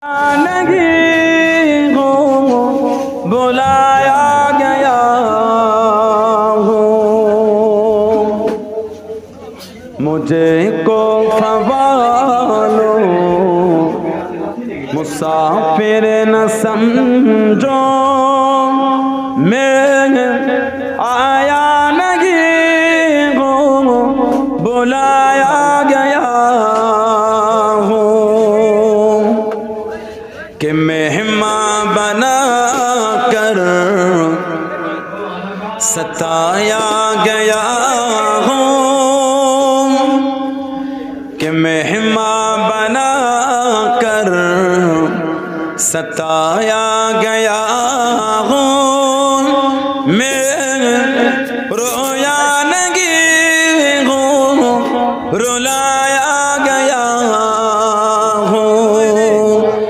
نہیں ہوں بلایا گیا ہوں مجھے کو فوالو مسافر نہ سمجھو میں آیا نہیں ہوں بلایا گیا کہ مہمان بنا کر ستایا گیا ہوں کہ مہمان بنا کر ستایا گیا ہوں